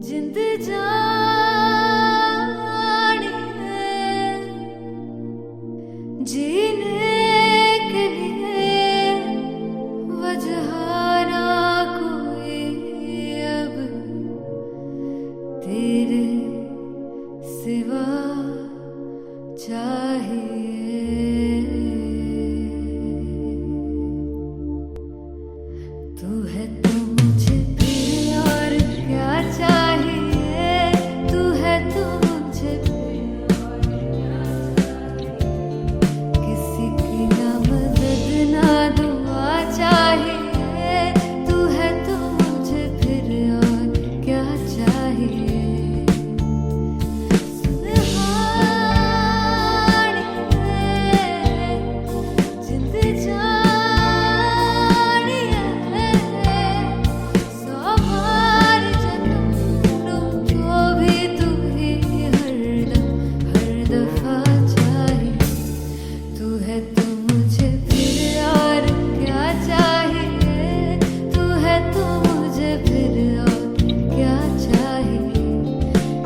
जिंद जान है जीने के लिए वजह ना कोई अब तेरे सिवा चाहिए। तू है तो मुझे फिर और क्या चाहिए। तू है तो मुझे फिर और क्या चाहिए। किसी की ना मदद ना दुआ चाहिए। तू है तो मुझे फिर और क्या चाहिए। सुनहानी है जिंद जानी है सौ बार जन्म लूं तो भी तू ही हर दफा चाहिए। तू है तो मुझे फिर और क्या चाहिए। तू है तो मुझे फिर और क्या चाहिए।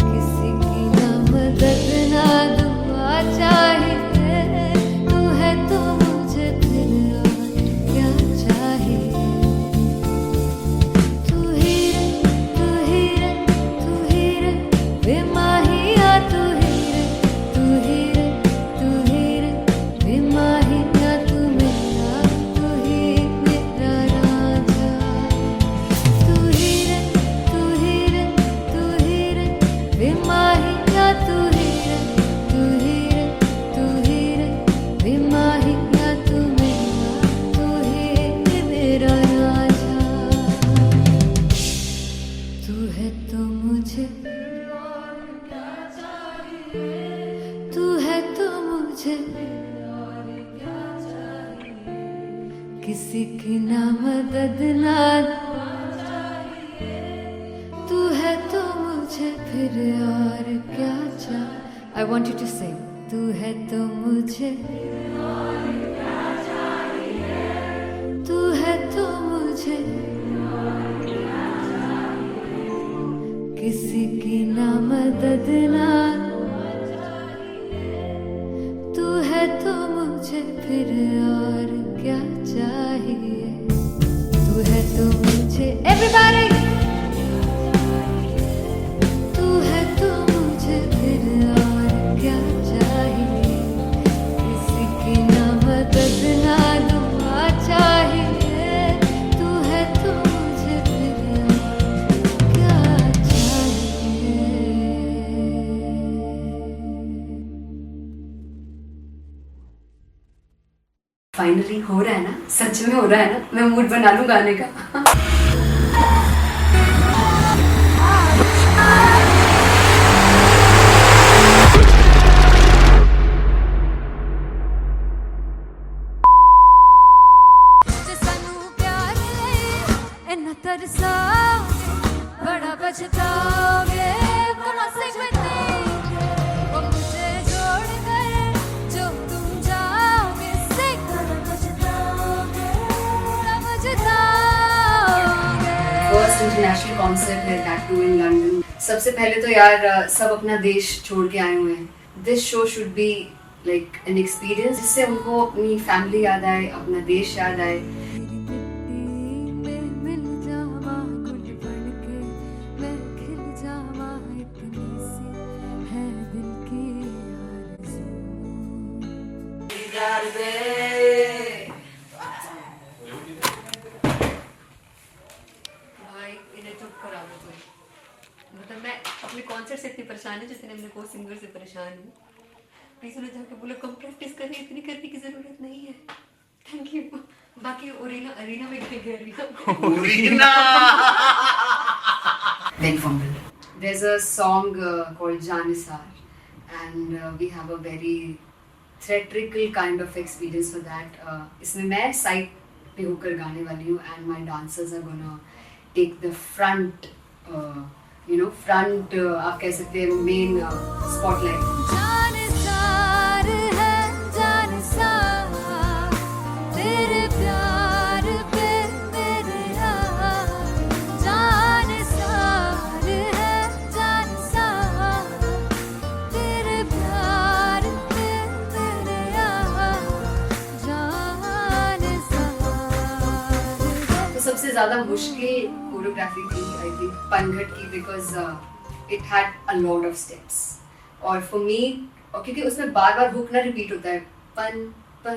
किसी की ना मदद ना दुआ चाहिए। तू है तो मुझे फिर और क्या चाहिए। तू ही रे तू ही रे तू ही रे बेमाहिया। तू ही रे तू ही रे तू ही रे बेमाहिया। तू ही मेरा राजा। तू ही रे तू ही रे तू ही रे बेमाहिया। तू ही रे तू ही रे तू ही रे बेमाहिया। तू ही मेरा राजा। तू है तो मुझे तू है तो मुझे किसी की ना मदद ना तू है तो मुझे फिर और क्या चाहिए। I want you to sing. तू है तो मुझे तू है तो मुझे किसी की ना मदद ना तू है तो मुझे फिर और क्या चाहिए। तू है तो मुझे everybody तू है तो मुझे फिर और क्या चाहिए। किसी की ना मदद ना दुआ चाहिए। तू है तो मुझे फिर और क्या चाहिए। फाइनली हो रहा है ना, सच में हो रहा है ना। मैं मूड बना लूं गाने का। जे सानू प्यार ले इन्ना तरसा बड़ा पछताओगे। मुनासिब में देंगे वो मुझे छोड़ कर जो तुम जाओगे। से बड़ा पछताओगे बड़ा पछताओगे। फर्स्ट इंटरनेशनल कॉन्सर्ट है दैट टू इन लंदन। सबसे पहले तो यार सब अपना देश छोड़ के आए हुए हैं। This show should be like an experience जिससे उनको अपनी फैमिली याद आए, अपना देश याद आए। तेरी मिट्टी में मिल जावा गुल बनके मैं खिल जावा। इतनी सी है दिल की आरज़ू। भाई इन्हें चुप करा दो तुम। मतलब मैं अपने कॉन्सर्ट से इतनी परेशान हूँ जितने मैं को सिंगर से परेशान हूँ। प्लीज उन्हें जाके बोलो कम प्रैक्टिस करनी, इतनी करने की जरूरत नहीं है। Thank you. बाकी अरीना में गए arena Then fumble. There's a song called Janisar and we have a very theatrical kind of experience for that. इसमें मैं साइड पे होकर गाने वाली हूँ and my dancers are gonna take the front, front आप कह सकते हैं main spotlight. जानसार है जानसार तेरे प्यार पे मेरे यार। जानसार है सबसे ज्यादा मुश्किल कोरियोग्राफी थी आई थिंक पनघट की, because it had a lot of steps और फॉर मी, और क्योंकि उसमें बार बार हुक ना रिपीट होता है, पन पन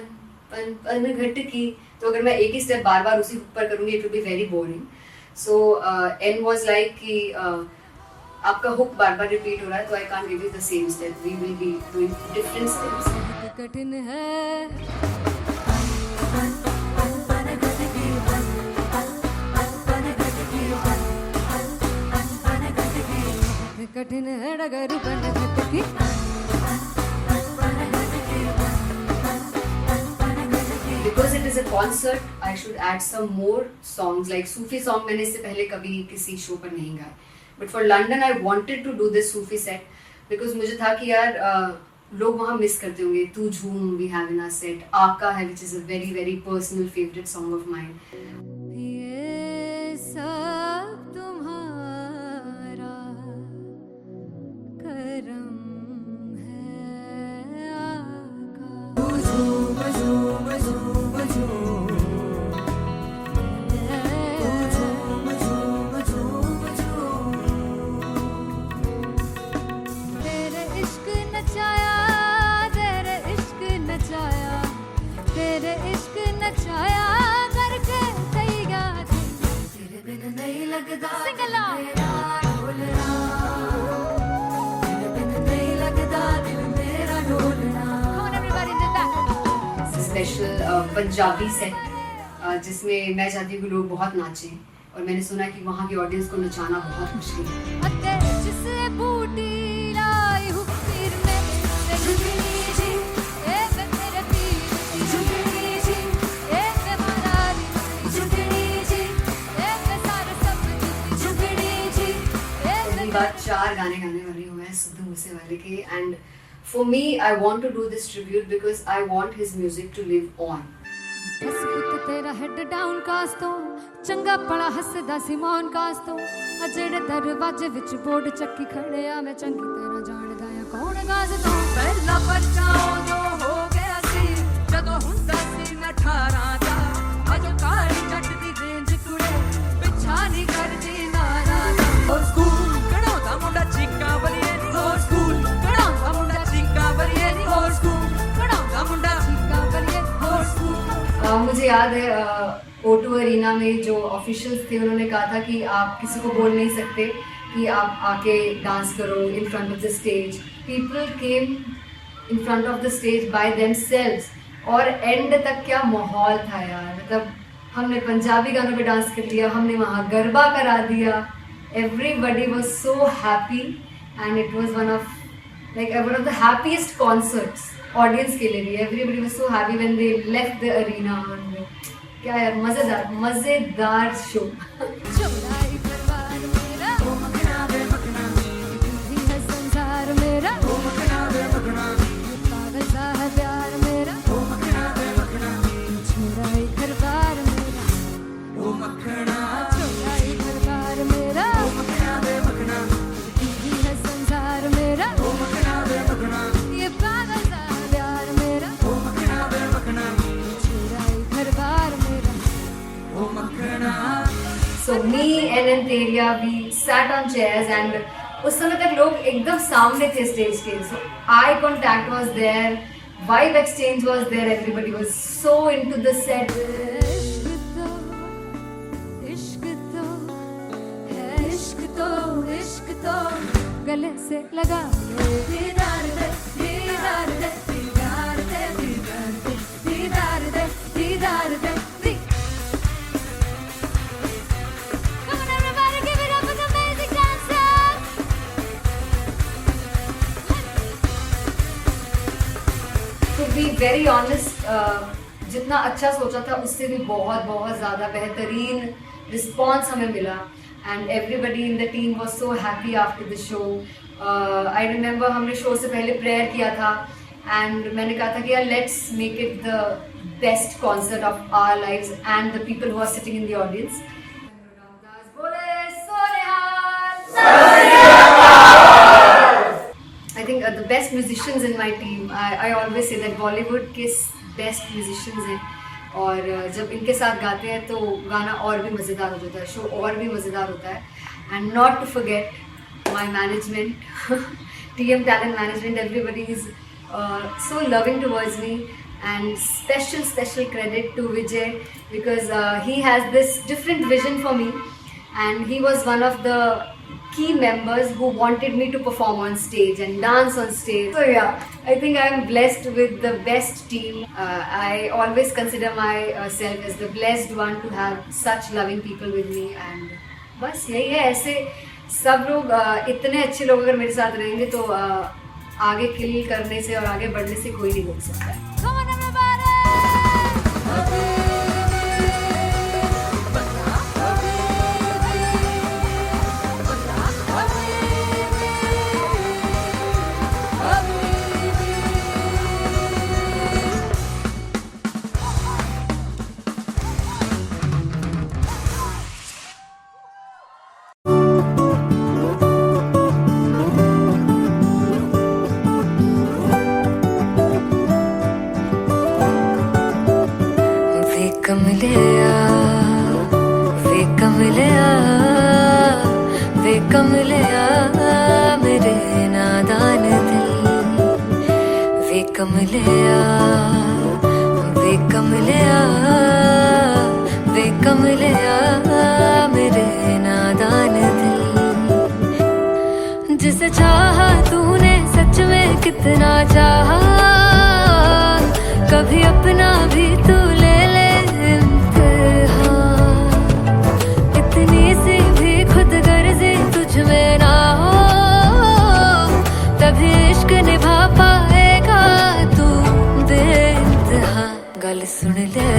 पन पनघट की, तो अगर मैं एक ही स्टेप बार बार उसी हुक पर करूंगी it will be very boring. So Ann was like कि आपका हुक बार बार रिपीट हो रहा है तो I can't give you the same step, we will be doing different steps. कठिन है कठिन है डगर पनघट की. Because it is a concert, I should add some more songs like Sufi song. मैंने इससे पहले कभी किसी शो पर नहीं गाए. But for London, I wanted to do this Sufi set because मुझे था कि यार लोग वहाँ मिस करते होंगे. तू झूम we have in our set. आका है which is a very very personal favorite song of mine. ये सब तुम्हारा करम है आका. तेरे इश्क नचाया, तेरे इश्क नचाया, तेरे इश्क नचाया करके तैयार. तेरे बिन नहीं लगता सिंगला ढोलना, तेरे बिन नहीं लगता दिल मेरा ढोलना. Come on everybody do that. Special Punjabi set जिसमें मैं चाहती हूँ कि लोग बहुत नाचें और मैंने सुना कि वहाँ की ऑडियंस को नचाना बहुत मुश्किल है. अते जिसे बूटी लाई हूँ पीर में ते झुकनी जी, ए वे मेरे पीर झुकनी जी, ए वे मरारी झुकनी जी, ए वे सारे सब झुकनी जी, ए वे. पहली बार 4 गाने गाने वाली हूँ मैं सिद्धू मूसेवाले के, and for me I want to do this tribute because I want his music to live on. बस पुत तेरा हेड डाउन कास तो चंगा पड़ा हसदा सिमोन कास तो अजड़े दरवाजे विच बोर्ड चक्की खड़े आ मैं चंगी तेरा जानदा या कौन गाज तो. पहला बच्चा उदों हो गया सी जदों हुंदा सी मैं 18 दा. अजो काली जट दी रेंज कुड़े पिछा नहीं करदी नाराज. हो स्कूल कढ़ाउंदा मुंडा चीका बलिए नी, हो स्कूल कढ़ाउंदा मुंडा चीका बलिए नी, हो स्कूल कढ़ाउंदा मुंडा चीका बलिए, हो स्कूल. मुझे याद है O2 अरीना में जो ऑफिशियल्स थे उन्होंने कहा था कि आप किसी को बोल नहीं सकते कि आप आके डांस करो in front of the stage. People came in front of the stage by themselves और एंड तक क्या माहौल था यार. मतलब हमने पंजाबी गानों पे डांस कर लिया, हमने वहाँ गरबा करा दिया. Everybody was so happy and it was one of the happiest concerts audience के लिए भी. Everybody was so happy when they left the arena. क्या यार मजेदार शो. चौड़ाई परिवार मेरा ओ मखना बे मखना, तू है संसार मेरा ओ मखना बे मखना, पागल सा है प्यार मेरा ओ मखना बे मखना, चौड़ाई परिवार मेरा ओ मखना, चौड़ाई परिवार मेरा ओ मखना बे मखना, तू है संसार मेरा ओ मखना बे मखना, ये पागल सा है प्यार मेरा ओ मखना बे मखना, चौड़ाई परिवार मेरा. ओ मखना. So me and Antelia, we sat on chairs and उस समय तक लोग एकदम सामने थे स्टेज के. So eye contact was there, vibe exchange was there, everybody was so into the set. इश्क तो है, इश्क तो इश्क तो गले से लगा ले. दीदार दे दीदार दे दीदार दे दीदार दे दीदार दे. Come on everybody, give it up for the amazing dancers. To be very honest, जितना अच्छा सोचा था उससे भी बहुत बहुत ज़्यादा बेहतरीन रिस्पॉन्स हमें मिला. And everybody in the team was so happy after the show. I remember हमने शो से पहले प्रेयर किया था एंड मैंने कहा था कि यार let's make it the best concert of our lives and the people who are sitting in the audience. I think the best musicians in my team. I always say that Bollywood के best musicians हैं और जब इनके साथ गाते हैं तो गाना और भी मज़ेदार हो जाता है, शो और भी मज़ेदार होता है. And not to forget my management, TM Talent Management, everybody is so loving towards me. And special credit to Vijay, because he has this different vision for me, and he was one of the key members who wanted me to perform on stage and dance on stage. So yeah, I think I am blessed with the best team. I always consider myself as the blessed one to have such loving people with me. And बस यही है, ऐसे सब लोग इतने अच्छे लोग अगर मेरे साथ रहेंगे तो आगे किल करने से और आगे बढ़ने से कोई नहीं रोक सकता है. Come on everybody! कमलिया मेरे नादान दिल, वे कमलिया मेरे नादान दिल. जिसे चाहा तूने सच में कितना चाहा, कभी अपना भी तू ले ले इम्तिहान. इतनी सी भी खुद गर्जी तुझ में ना हो, तभी इश्क निभा पाएगा तू बेइंतहा. गल सुन ले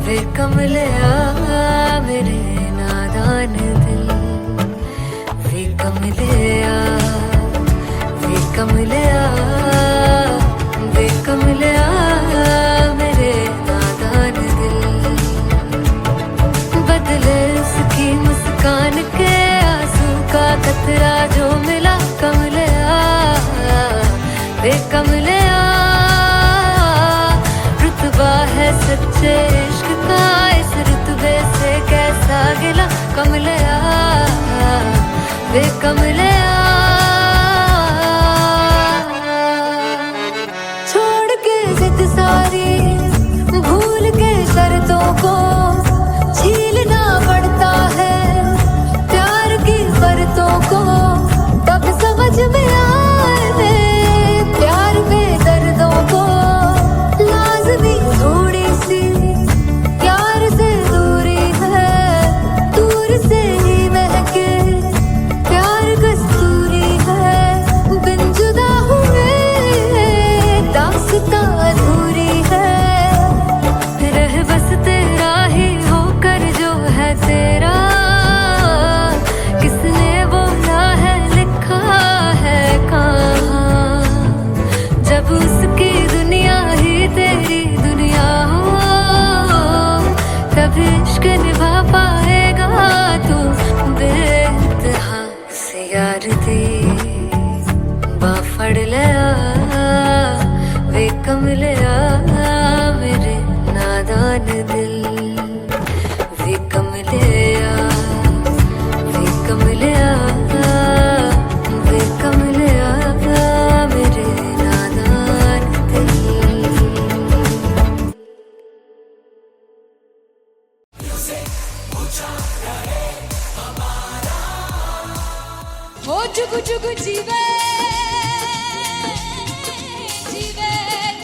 वे कमलिया मेरे नादान दिल, वे कमलिया मेरे नादान दिल. बदले उसकी मुस्कान के आंसू का कतरा जो मिला कमलिया, वे कमलिया. रुतबा है सच्चे इश्क का, इस रुतबे से कैसा गिला कमलिया, वे कमलिया. छोड़ के जिद सारी, भूल के शर्तों को, झीलना पड़ता है प्यार की शर्तों को. तब समझ में आए प्यार में दर्दों को, लाज़मी थोड़ी सी प्यार से दूरी है, दूर से ही महके प्यार कस्तूरी है. बिन जुदा हुए दास्तां अधूरी है, रह बस तेरा ही होकर जो है तेरा. किसने बोला है लिखा है कहाँ, जब उसकी दुनिया ही तेरी दुनिया हो, तभी इश्क निभा पाएगा तू बेइंतहा. से यार दी बाफड़ लिया, वे कमलिया मेरे नादान दिल, वे कमलिया मेरे नादान दिल. हो जुग जुग जीवे जीवे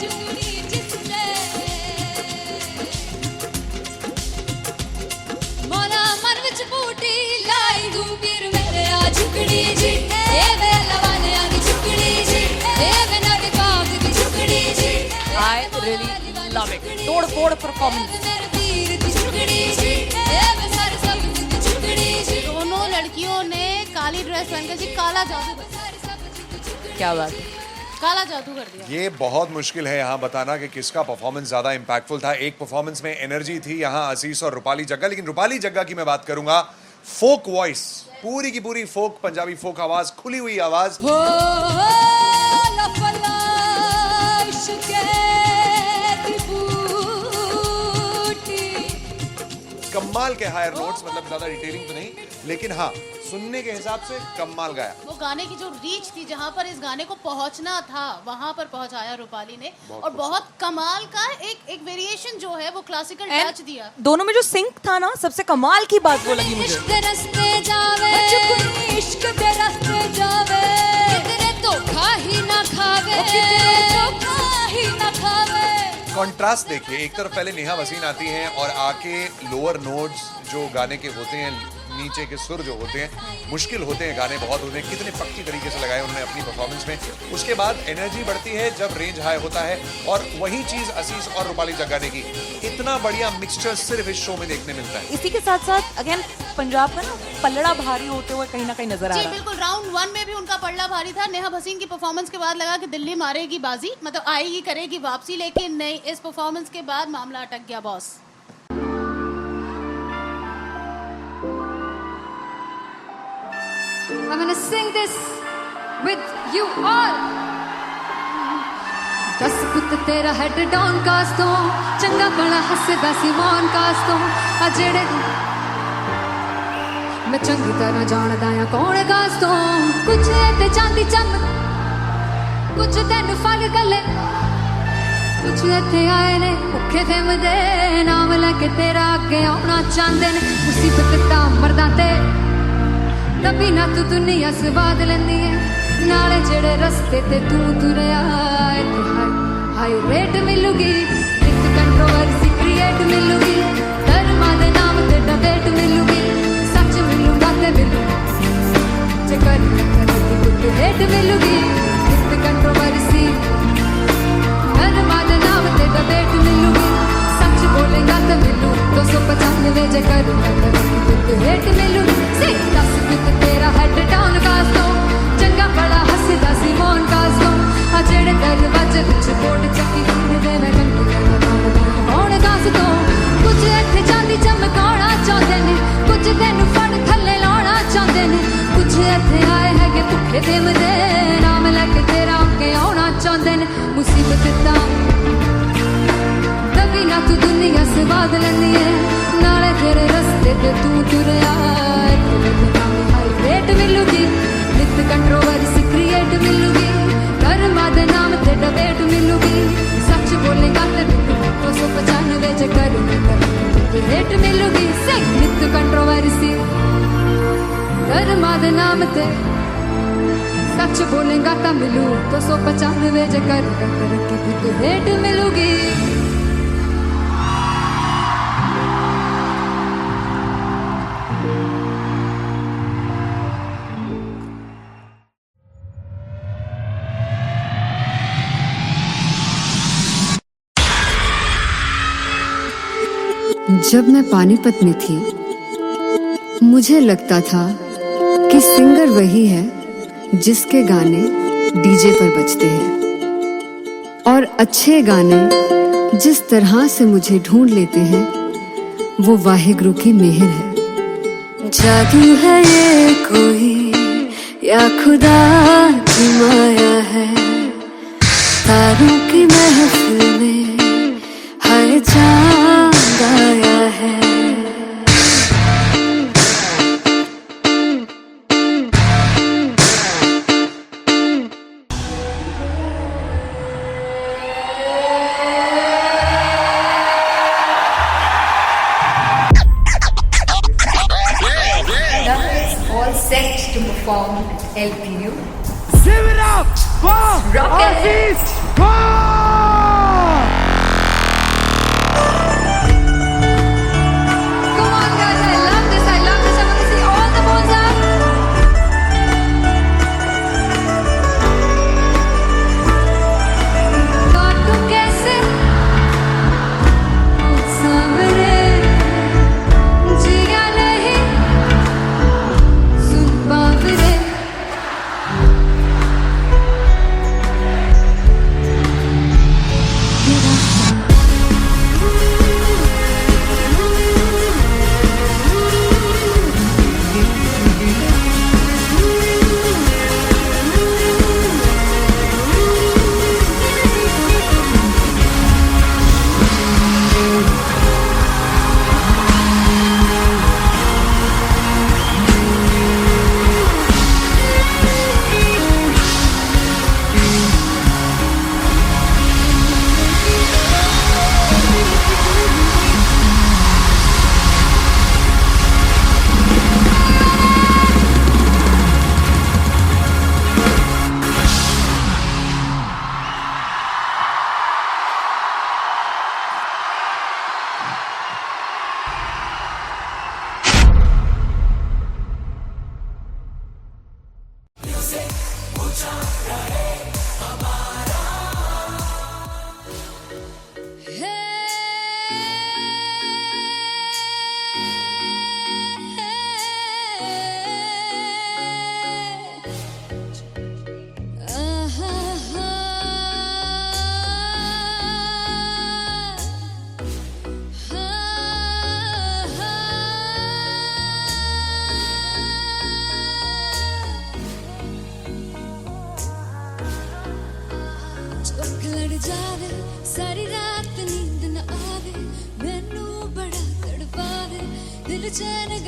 जुगनी जिसने, मोना मन विच बूटी लाई दूबीर मेरे आ झुकड़ी जी. ए वे लवाने आगी झुकड़ी जी, ए वे नाडी बाग दी झुकड़ी जी. I really love it. तोड़-फोड़ performance. मेरे वीर दी झुकड़ी जी, ए वे सारे सब दी झुकड़ी जी. दोनों लड़कियों ने काली ड्रेस पहनकर जी काला जादू क्या बात है. काला जादू कर दिया. ये बहुत मुश्किल है यहाँ बताना कि किसका परफॉर्मेंस ज़्यादा इम्पैक्टफुल था. एक परफॉर्मेंस में एनर्जी थी यहाँ असीस और रूपाली जग्गा, लेकिन रूपाली जग्गा की मैं बात करूंगा. फोक वॉइस, पूरी की पूरी फोक, पंजाबी फोक आवाज, खुली हुई आवाज. हो लफला कमाल के हायर नोट्स, मतलब ज्यादा डिटेलिंग तो नहीं, लेकिन हाँ सुनने के हिसाब से कमाल गाया। वो गाने की जो रीच थी, जहाँ पर इस गाने को पहुंचना था वहां पर पहुंचाया रूपाली ने, और बहुत कमाल का एक वेरिएशन जो है वो क्लासिकल टच दिया। दोनों में जो सिंक था ना, सबसे कमाल की बात वो लगी मुझे। इश्क दे रस्ते जावे, इश्क दे रस्ते जावे, कितने धोखा ही ना खावे, धोखा ही ना खावे। कॉन्ट्रास्ट देखिए, एक तरफ पहले नेहा वसीन आती हैं और आके लोअर नोट्स जो गाने के होते हैं, नीचे के सुर जो होते हैं, मुश्किल होते हैं, गाने बहुत होते हैं, कितने पक्की तरीके से लगाए उन्होंने अपनी परफॉर्मेंस में। उसके बाद एनर्जी बढ़ती है जब रेंज हाई होता है, और वही चीज असीस और रूपाली जग्गा ने की। इतना बढ़िया मिक्सचर सिर्फ इस शो में देखने मिलता है। इसी के साथ साथ अगेन पंजाब का ना पल्लड़ा भारी होते हुए कहीं ना कहीं नजर आ जी रहा है। बिल्कुल, राउंड 1 में भी उनका पल्ला भारी था। नेहा भसीन की परफॉर्मेंस के बाद लगा कि दिल्ली मारेगी बाजी, मतलब आएगी, करेगी वापसी, लेकिन नहीं, इस परफॉर्मेंस के बाद मामला अटक गया boss. I'm gonna sing this with you all. दस पुत तेरा हेड डाउन कास तो चंगा बड़ा हसदा सी मौन कास तो आ जेड़े मैं चंगी तरह जानदा आ कौन कास तो कुछ ते चांदी चम कुछ तेन फल गले कुछ इत्थे आए ने भुखे फिमदे नाम लेके तेरा अगे आउणा चाहंदे ने मुसीबत दा मरदा ते तभी ना तू दुनिया स्वाद लेंदी है नाले जेड़े रस्ते ते तू तुरया हाई रेट मिलूगी एक कंट्रोवर्सी क्रिएट मिलूगी धर्मा दे नाम ते डिबेट मिलूगी सच मिलूगा ते मिलू जे कर कुछ रेट मिलूगी एक कंट्रोवर्सी धर्मा दे नाम ते डिबेट मिलूगी सच बोलेगा ते मिलू 295 जे करूंगा ते रेट मिलूगी से दस तेरा हेड डाउन कास तो चंगा बड़ा हसदा सी मौन कास तो आ जेड़े दरवाजे विच बोर्ड चक्की दे मैं कौन कास तो कुछ इत्थे चांदी चमकाउणा चाहंदे ने कुछ तेनू फड़ थल्ले लाउणा चाहंदे ने कुछ इत्थे आए हैगे भुखे देमदे नाम लेके तेरा अगे आउणा चाहंदे ने मुसीबत दा तभी ना तू दुनिया स्वाद लेंदी है नाले तेरे रस्ते ते तू तुरया रेट मिलूगी नित कंट्रोवर्सी क्रिएट मिलूगी कर्मा दे नाम ते डिबेट मिलूगी सच बोलेगा ते 295 जे करूंगा रेट मिलूगी से नित कंट्रोवर्सी कर्मा दे नाम ते सच बोलेगा ता मिलू 295 जे करूंगा तरक्की तो रेट मिलूगी। जब मैं पानीपत में थी मुझे लगता था कि सिंगर वही है जिसके गाने डीजे पर बजते हैं और अच्छे गाने जिस तरह से मुझे ढूंढ लेते हैं वो वाहिगुरु की मेहर है। जादू है ये कोई या खुदा की माया है तारों की महफिल में हर चांद आया है। All set to perform at LPU. Give it up for Rocket. Aziz Khan! Come on guys, I love this. I want to see all the balls up. काटू कैसे सामने जिया नहीं सुन पावरे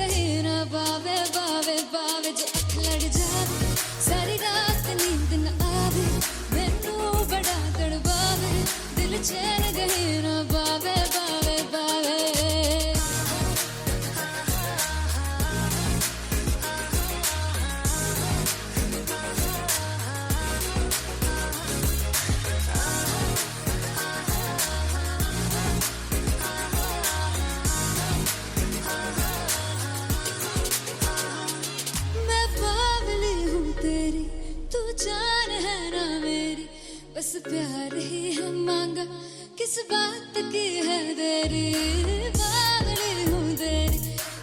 गए ना बावे बावे बावे जो अख लड़ जावे सारी रात नींद न आवे मैनू बड़ा तड़पावे दिल चैन गए ना बावे बावे बावे मैं बावली हूँ तेरी तू जान है ना मेरी बस प्यार ही है मांगा किस बात की है देरी बावली हूँ तेरी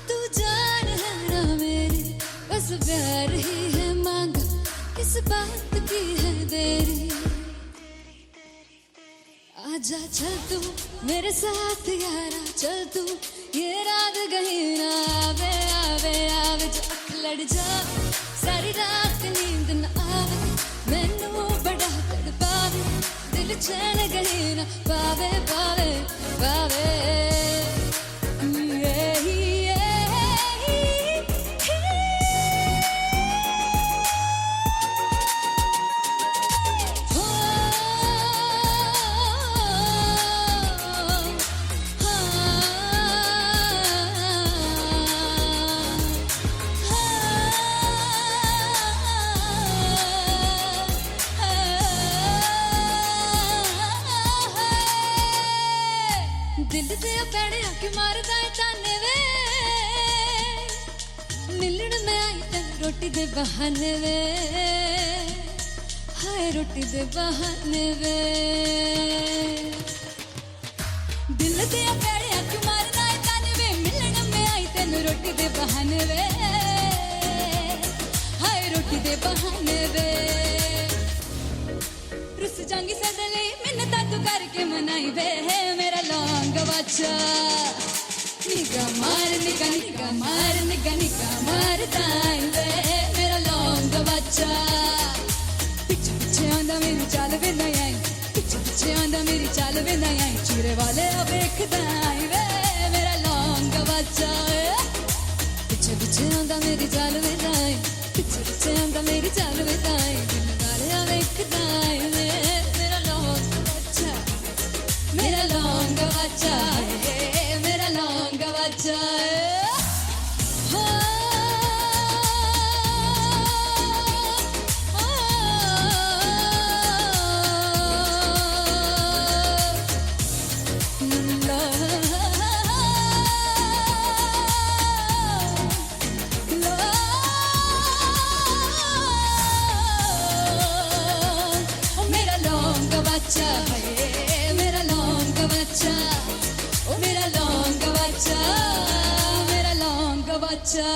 तू जान है ना मेरी बस प्यार ही है मांगा किस बात की है देरी आजा चल तू मेरे साथ यारा चल तू ये रात गही ना आवे आवे आवे जो अख लड़ जा सारी रात नींद न आवे मैनू बड़ा तड़पावे दिल चैन गही ना पावे पावे पावे दिल से पैड़े आके मारदा है ताने वे मिलन में आई तन रोटी दे बहाने वे हाय रोटी दे बहाने वे दिल से पैड़े आके मारदा है ताने वे मिलन में आई तन रोटी दे बहाने वे हाय रोटी दे बहाने वे रुस जांगी सदले मिन्नता तू करके मनाई वे मेरा लौंग बच्चा निगा मार ताई वे मेरा लौंग बच्चा पीछे पीछे आंदा मेरी चाल वे नहीं आई पीछे पीछे आंदा मेरी चाल वे नहीं आई चूरे वाले देखदा आई वे मेरा लौंग बच्चा पीछे पीछे आंदा मेरी चाल वे नहीं आई पीछे पीछे आंदा मेरी चाल वे नहीं आई दिन वाले देखदा आई वे मेरा लौंग बच्चा मेरा लौंग बच्चा मेरा लौंग बच्चा मेरा लौंग बच्चा मेरा लौंग बच्चा ओ मेरा लौंग बच्चा मेरा लौंग बच्चा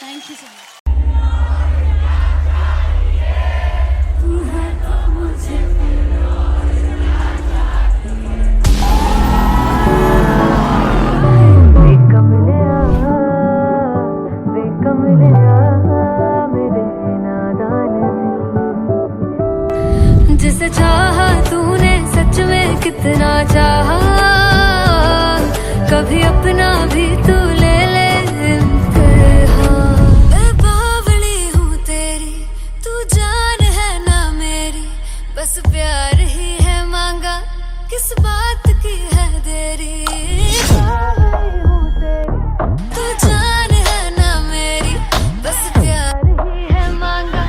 थैंक यू सो मच जिसे चाहा तूने सच में कितना चाहा कभी अपना भी तू ले ले इम्तिहान मैं बावली हूँ तेरी तू जान है ना मेरी बस प्यार ही है मांगा किस बात की है देरी बावली हूँ तेरी तू जान है ना मेरी बस प्यार ही है मांगा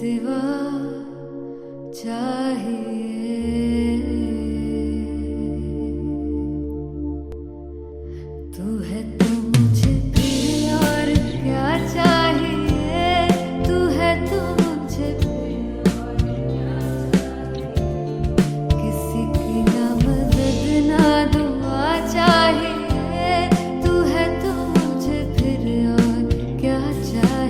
सिवा चाहिए तू है तो मुझे फिर और क्या चाहिए तू है तो मुझे फिर और क्या चाहिए किसी की ना मदद ना दुआ चाहिए तू है तो मुझे फिर और क्या चाहिए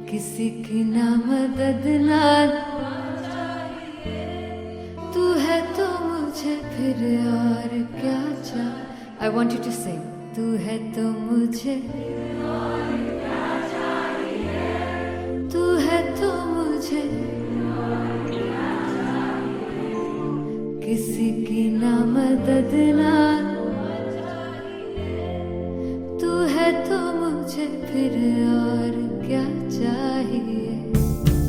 किसी की ना मदद ना तू है तो मुझे फिर और क्या चाहिए I want you to sing तू है तो मुझे तू है तो मुझे किसी की ना मदद ना तू है तो मुझे फिर और क्या चाहिए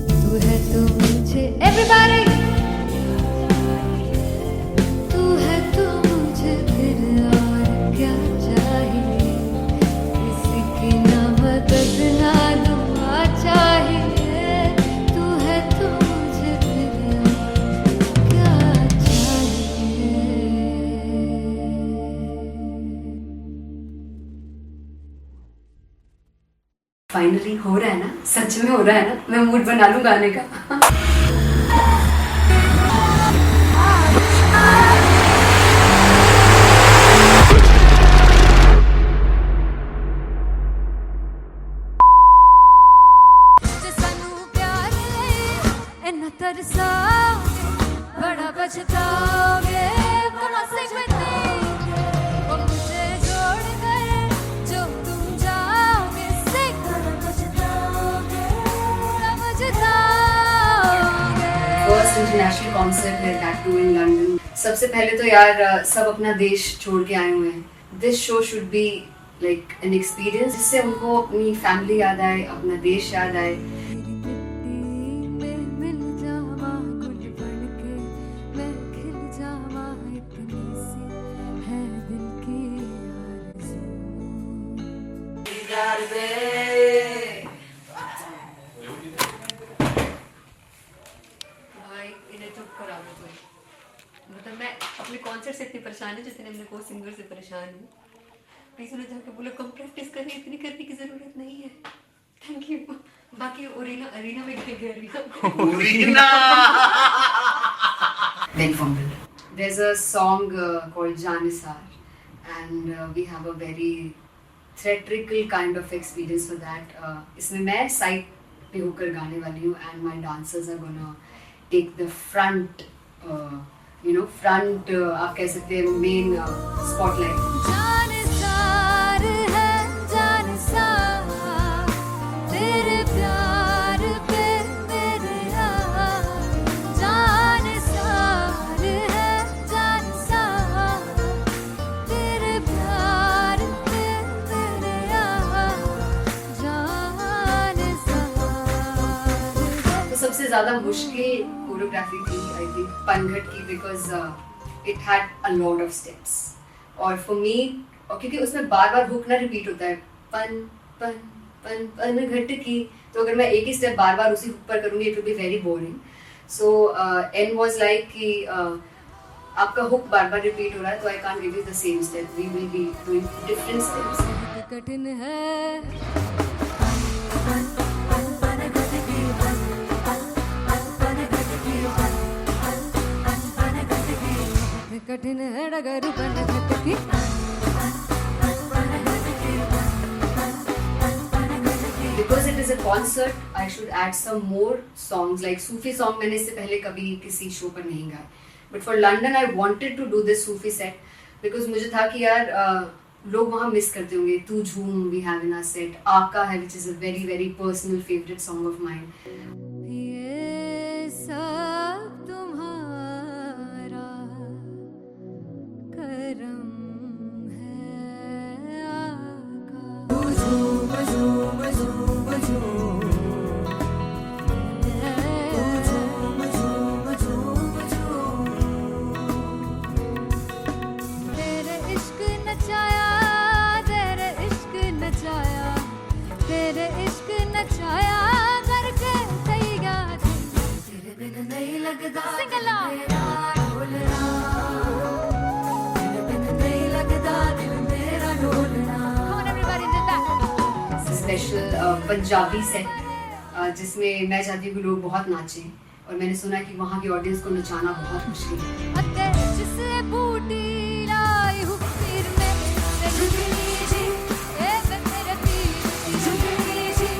तू है तो मुझे everybody तू है तो मुझे फिर और क्या चाहिए किसी की ना मदद ना दुआ चाहिए तू है तो मुझे फिर और क्या चाहिए फाइनली हो रहा है ना, सच में हो रहा है ना, मैं मूड बना लूं गाने का। बड़ा पछताओगे कहाँ से वो मुझे छोड़ कर जो तुम जाओगे से फर्स्ट इंटरनेशनल कॉन्सर्ट है दैट टू इन लंदन। सबसे पहले तो यार सब अपना देश छोड़ के आए हुए हैं। This show should be like an experience जिससे उनको अपनी फैमिली याद आए, अपना देश याद आए। भाई इन्हें चुप करा दो कोई। मतलब मैं अपने कॉन्सर्ट से इतनी परेशान हूँ जितने अपने को सिंगर से परेशान हूँ। प्लीज उन्हें जाके बोलो कम प्रैक्टिस करनी, इतनी करने की जरूरत नहीं है। Thank you. बाकी अरीना में गए arena Big fumble. There's a song called Janisar and we have a very theatrical kind of experience for that. इसमें मैं साइड पे होकर गाने वाली हूँ and my dancers are gonna take the front, front आप कह सकते हैं main spotlight. जानिसार है जानिसार तेरे प्यार पे मेरे जानिसार है जानिसार तेरे प्यार पे मेरे जानिसार। तो सबसे ज़्यादा मुश्किल कोरियोग्राफी थी आई थिंक पनघट की, because it had a lot of steps. और फॉर मी, क्योंकि उसमें बार बार हुक ना रिपीट होता है, पन पन पन पन घट की, तो अगर मैं एक ही स्टेप बार बार उसी हुक पर करूँगी it will be very boring. So Ann was like कि आपका हुक बार बार रिपीट हो रहा है तो I can't give you the same step, we will be doing different steps. कठिन है कठिन है डगर बन घटकी. Because it is a concert, I should add some more songs like Sufi song. मैंने इससे पहले कभी किसी शो पर नहीं गाया. But for London, I wanted to do this Sufi set because मुझे था कि यार लोग वहाँ मिस करते होंगे. तू झूम we have in our set. आका है which is a very very personal favorite song of mine. ये सब तुम्हारा करम है आका. झूम झूम झूम झूम झूम झूम झूम झूम. तेरे इश्क नचाया, तेरे इश्क नचाया, तेरे इश्क नचाया करके तैयार. तेरे बिन नहीं लगता सिंगला ढोलना, तेरे बिन नहीं लगता दिल मेरा ढोलना. Come on everybody, did that. Special Punjabi set जिसमें मैं चाहती हूँ कि लोग बहुत नाचें, और मैंने सुना है कि वहाँ की ऑडियंस को नचाना बहुत मुश्किल है. अते जिसे बूटी लाई हूँ पीर में ते झुकनी जी, ए वे मेरे पीर की झुकनी जी,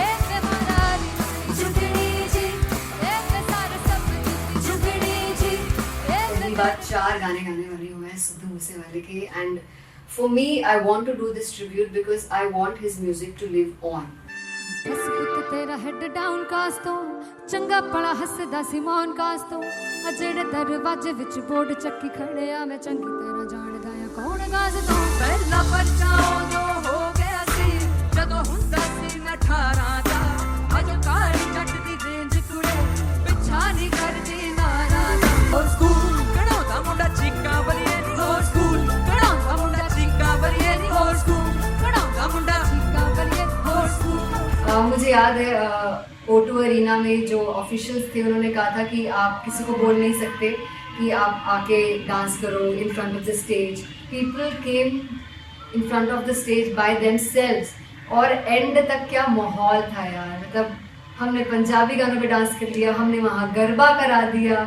ए वे मारारी की झुकनी जी, ए वे सारे सब की झुकनी जी, ए वे. पहली बार 4 गाने गाने वाली हूँ मैं सिद्धू मूसेवाले के, and for me I want to do this tribute because I want his music to live on. बस पुत तेरा हेड डाउन कास तो चंगा पड़ा हसदा सी मौन कास तो. अजड़े दरवाजे विच बोर्ड चक्की खड़े आ मैं चंगी तरह जानदा आ कौन गाज तो. ਪਹਿਲਾ ਬੱਚਾ ਉਦੋਂ ਹੋ ਗਿਆ ਸੀ ਜਦੋਂ ਹੁੰਦਾ ਸੀ ਮੈਂ 18 ਦਾ ਅਜੋ ਕਾਲੀ ਜੱਟ ਦੀ ਰੇਂਜ ਕੁੜੇ ਪਿੱਛਾ ਨਹੀਂ ਕਰਦੀ ਨਾਰਾ ਦਾ. ਹੋਰ ਸਕੂਲ ਕਢਾਉਂਦਾ ਮੁੰਡਾ ਚੀਕਾਂ ਬਲੀਏ ਨੀ, ਹੋਰ ਸਕੂਲ ਕਢਾਉਂਦਾ ਮੁੰਡਾ ਚੀਕਾਂ ਬਲੀਏ ਨੀ, ਹੋਰ ਸਕੂਲ ਕਢਾਉਂਦਾ ਮੁੰਡਾ ਚੀਕਾਂ ਬਲੀਏ ਨੀ, ਹੋਰ ਸਕੂਲ. मुझे याद है O2 अरीना में जो ऑफिशियल्स थे उन्होंने कहा था कि आप किसी को बोल नहीं सकते कि आप आके डांस करो in front of the stage. People came in front of the stage by themselves, और एंड तक क्या माहौल था यार. मतलब हमने पंजाबी गानों पे डांस कर लिया, हमने वहाँ गरबा करा दिया.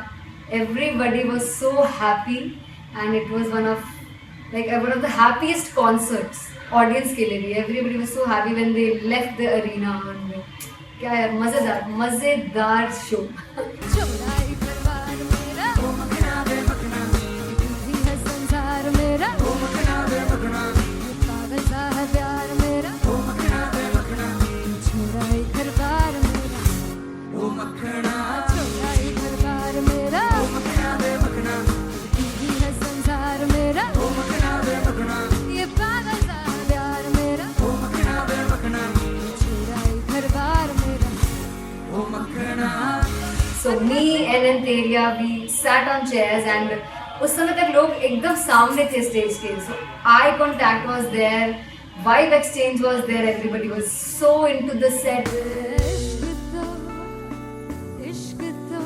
Everybody was so happy and it was one of the happiest concerts audience के लिए भी. Everybody was so happy when they left the arena. क्या यार, मजेदार शो. चौड़ाई परिवार मेरा ओ मखना वे मखना, तू ही है संसार मेरा ओ मखना वे मखना, पागल सा है प्यार मेरा ओ मखना वे मखना. चौड़ाई परिवार मेरा ओ मखना, चौड़ाई परिवार मेरा ओ मखना वे मखना, तू ही है संसार मेरा ओ मखना वे मखना. ये पागल सा है प्यार मेरा ओ मखना वे मखना, चौड़ाई परिवार मेरा ओ मखना. So me and Anteria, we sat on chairs and उस समय तक लोग एकदम सामने थे स्टेज के. So eye contact was there, vibe exchange was there, everybody was so into the set. इश्क तो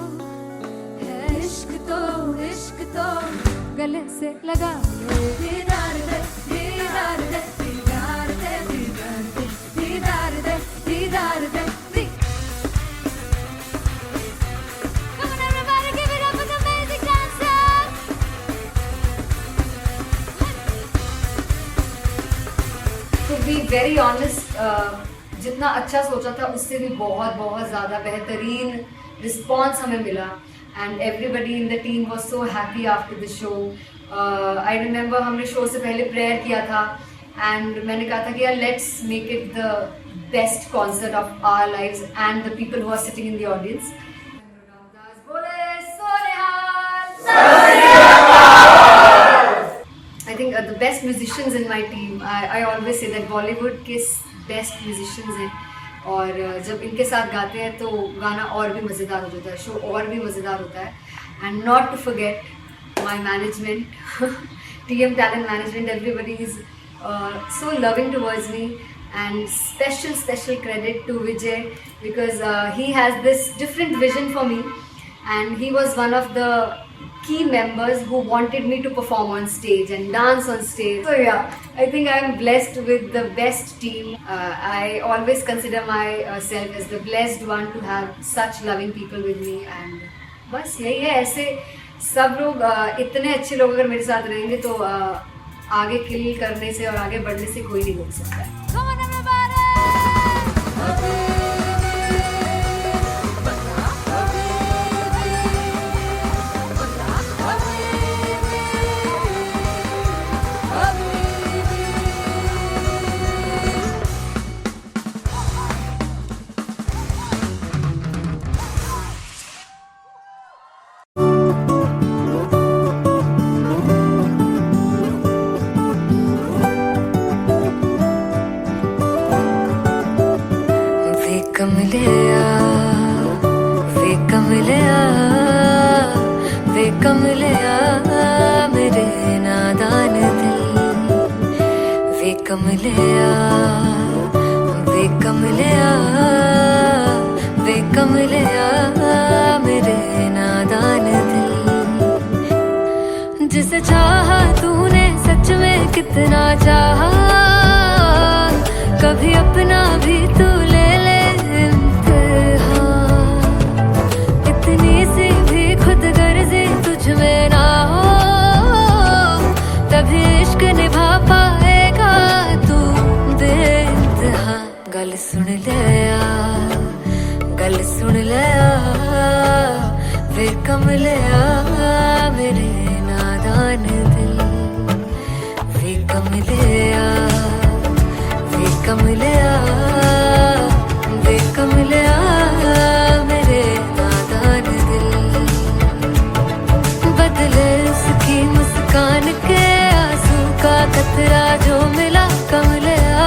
है, इश्क तो इश्क तो गले से लगा लो. दीदार दे दीदार दे दीदार दे दीदार दे दीदार दे दीदार दे. Come on everybody, give it up for the amazing dancers. To be very honest, जितना अच्छा सोचा था उससे भी बहुत बहुत ज़्यादा बेहतरीन रिस्पॉन्स हमें मिला. And everybody in the team was so happy after the show. I remember हमने शो से पहले प्रेयर किया था एंड मैंने कहा था कि यार let's make it the best concert of our lives and the people who are sitting in the audience. I think the best musicians in my team, I always say that Bollywood के best musicians हैं, और जब इनके साथ गाते हैं तो गाना और भी मज़ेदार हो जाता है, शो और भी मज़ेदार होता है. And not to forget my management TM Talent Management, everybody is so loving towards me. And special credit to Vijay because he has this different vision for me, and he was one of the key members who wanted me to perform on stage and dance on stage. So yeah, I think I'm blessed with the best team. I always consider myself as the blessed one to have such loving people with me. And बस यही है, ऐसे सब लोग इतने अच्छे लोग अगर मेरे साथ रहेंगे तो आगे किल करने से और आगे बढ़ने से कोई नहीं रोक सकता है. Come on, everybody! वे कमलिया मेरे नादान दिल. वे कमलिया मेरे नादान दिल. जिसे चाहा तूने सच में कितना चाहा, कभी अपना भी तू ले ले इम्तिहान. इतनी सी भी खुद गर्जी तुझ में ना हो, तभी इश्क निभा पाएगा तू बेइंतहा. गल सुन ले वे कमलिया मेरे नादान दिल. वे कमलिया मेरे नादान दिल. बदले उसकी मुस्कान के आंसू का कतरा जो मिला कमलिया.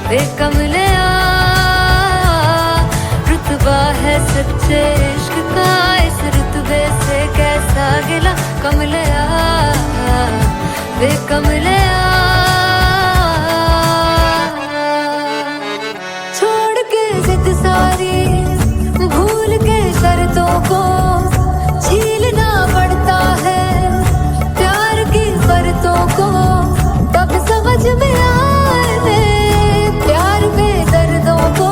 वे कमलिया रुतबा है सच्चे इश्क का, इस रुतबे से कैसा गिला कमलिया. वे कमलिया छोड़ के जिद सारी, भूल के शर्तों को, झीलना पड़ता है प्यार की शर्तों को. तब समझ में आए प्यार में दर्दों को.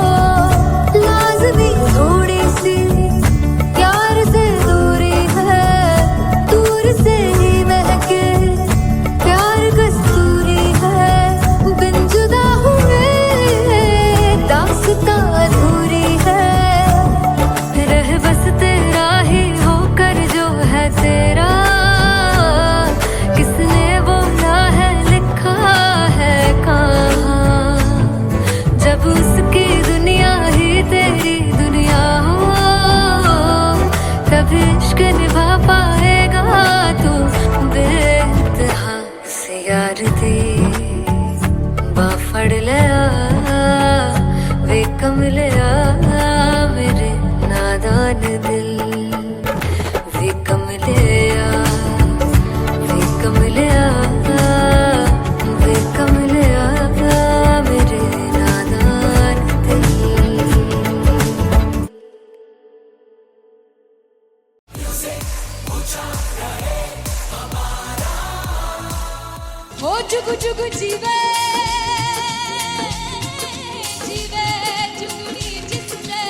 लाज़मी थोड़ी सी प्यार से दूरी है, दूर से ही महके प्यार कस्तूरी है. बिन जुदा हुए दास्तां अधूरी है. रह बस तेरा ही होकर जो है तेरा, किसने बोला है लिखा है कहाँ. जब उसकी दुनिया ही तेरी दुनिया हो, तब इश्क निभा पाएगा तू बेइंतहा. से यार दी बाफड़ लिया वे कमलिया मेरे नादान दिल. वे कमलिया मेरे नादान दिल. हो जुगु जुगु जीवे जीवे जुगनी जिसने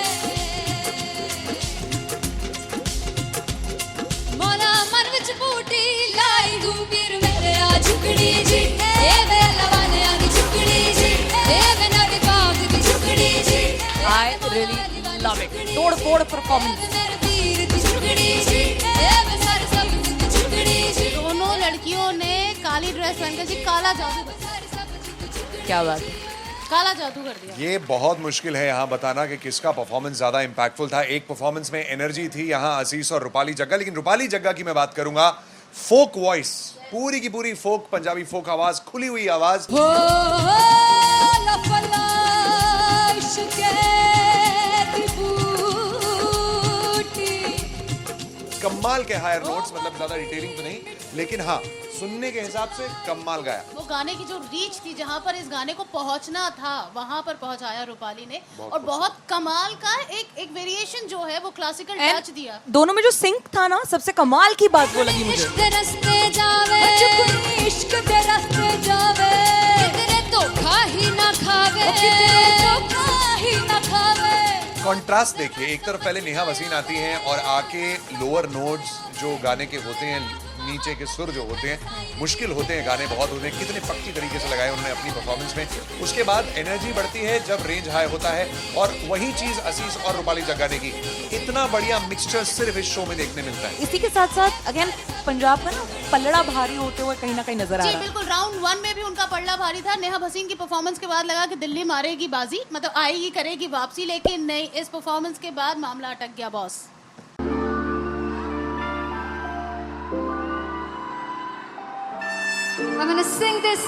मोला मन विच बूटी लाई गुबीर मेरे आ झुकड़ी जी. ए वे लवाने आ झुकड़ी जी, ए वे नदी बाग की झुकड़ी जी. I really love it. तोड़ फोड़ परफॉर्मेंस. मेरे तीर की झुकड़ी जी, ए वे सर सब की झुकड़ी जी. दोनों लड़कियों ने काली ड्रेस पहनकर जी काला जादू कर दिया. क्या बात है. काला जादू कर दिया. ये बहुत मुश्किल है यहाँ बताना कि किसका परफॉर्मेंस ज्यादा इम्पैक्टफुल था. एक परफॉर्मेंस में एनर्जी थी यहाँ असीस और रूपाली जग्गा, लेकिन रूपाली जग्गा की मैं बात करूंगा. फोक वॉइस, पूरी की पूरी फोक, पंजाबी फोक आवाज, खुली हुई आवाज. हो लफला इश्क़े दी बूटी. कमाल कमाल के हायर नोट्स, मतलब ज्यादा डिटेलिंग तो नहीं, लेकिन हाँ सुनने के हिसाब से कमाल गाया। वो गाने की जो रीच थी, जहाँ पर इस गाने को पहुंचना था वहां पर पहुंचाया रूपाली ने, और बहुत कमाल का एक वेरिएशन जो है वो क्लासिकल टच दिया। दोनों में जो सिंक था ना, सबसे कमाल की बात वो लगी मुझे। इश्क रस्ते जावे, इश्क दे रस्ते जावे, कितने धोखा ही ना खावे, कितने धोखा ही ना खावे। कॉन्ट्रास्ट देखिए, एक तरफ पहले नेहा वसीन आती हैं और आके लोअर नोट्स जो गाने के होते हैं, नीचे के सुर जो होते हैं, मुश्किल होते हैं, गाने बहुत होते हैं, कितने पक्की तरीके से लगाए उन्होंने अपनी परफॉर्मेंस में। उसके बाद एनर्जी बढ़ती है जब रेंज हाई होता है, और वही चीज असीस और रूपाली जगाने की, इतना बढ़िया मिक्सचर सिर्फ इस शो में देखने मिलता है। इसी के साथ साथ अगेन पंजाब का ना पलड़ा भारी होते हुए कहीं ना कहीं नजर आ जी रहा है। बिल्कुल, राउंड 1 में भी उनका पलड़ा भारी था। नेहा भसीन की परफॉर्मेंस के बाद लगा कि दिल्ली मारेगी बाजी, मतलब आएगी, करेगी वापसी, लेकिन नहीं, इस परफॉर्मेंस के बाद मामला अटक गया boss. I'm gonna sing this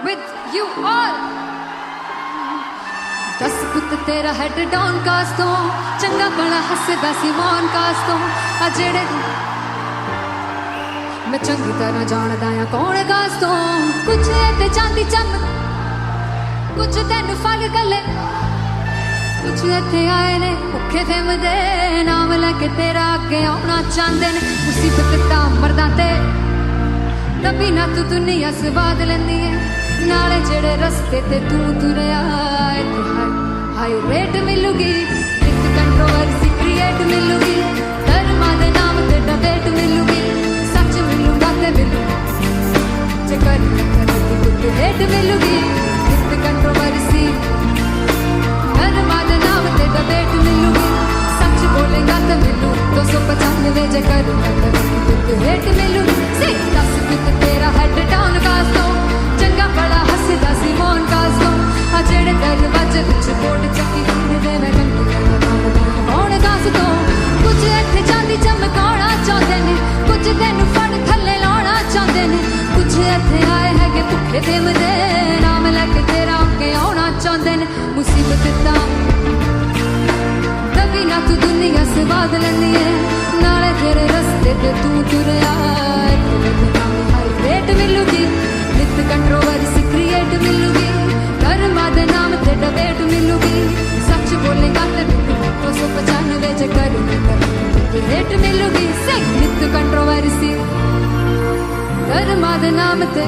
with you all. दस पुत तेरा हेड डाउन कास तो चंगा बड़ा हसदा सी मौन कास तो आ जेड़े मैं चंगी तरह जानदा आ कौन कास तो कुछ ते चांदी चम कुछ तेन फल गले कुछ इत्थे आए ने भुखे फिमदे नाम लैके तेरा अगे आउणा चाहंदे ने मुसीबत दा मरदा ते तभी ना तू दुनिया स्वाद लेंदी है नाले जेड़े रस्ते ते तू तुरया इत्थे हाई रेट मिलूगी इत्त कंट्रोवर्सी क्रिएट मिलूगी धर्मा दे नाम ते डिबेट मिलूगी सच मिलूगा ते मिलू जे कर कुछ रेट मिलूगी इत्त कंट्रोवर्सी धर्मा दे नाम ते डिबेट मिलूगी सच बोलेगा तो मिलू 295 जे करूंगा तो रेट मिलूगी से 10 पित तेरा हेड डाउन कास दो चंगा बड़ा हसदा सी मौन कास दो आ जेड़े दरवाजे विच बोर्ड चक्की दे मैं कंटी मौन कास दो कुछ इत्थे चांदी चमकाउणा चाहंदे ने कुछ तैनू फड़ थल्ले लाउणा चाहंदे ने कुछ इत्थे आए हैगे भुखे फिमदे नाम लैके तेरा अगे आउणा चाहंदे ने मुसीबत दा तभी ना तू दुनिया स्वाद लेंदी है नाले तेरे रस्ते ते तू तुरया हाई रेट मिलूगी नित कंट्रोवर्सी क्रिएट मिलूगी धर्मा दे नाम ते डिबेट मिलूगी सच बोलेगा ते 295 जे करूंगा रेट मिलूगी से नित कंट्रोवर्सी धर्मा दे नाम ते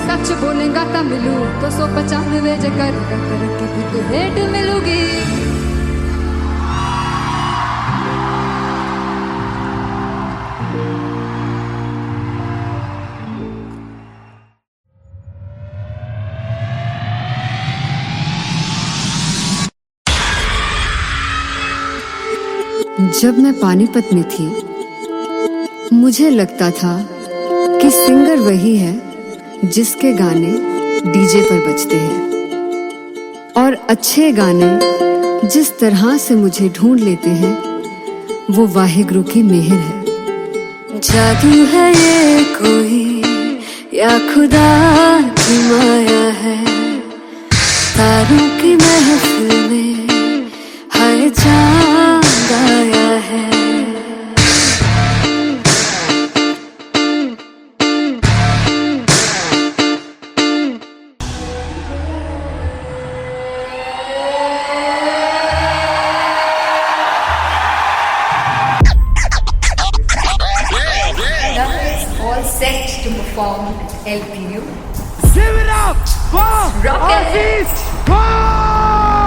सच बोलेगा ता मिलू 295 जे करूंगा तरक्की रेट मिलूगी। जब मैं पानीपत में थी मुझे लगता था कि सिंगर वही है जिसके गाने डीजे पर बजते हैं, और अच्छे गाने जिस तरह से मुझे ढूंढ लेते हैं वो वाहिगुरु की मेहर है। जादू है ये कोई या खुदा की माया है, तारों की महफिल में हाय चांद आया है। All set to perform at LPU. Give it up for Aziz Khan!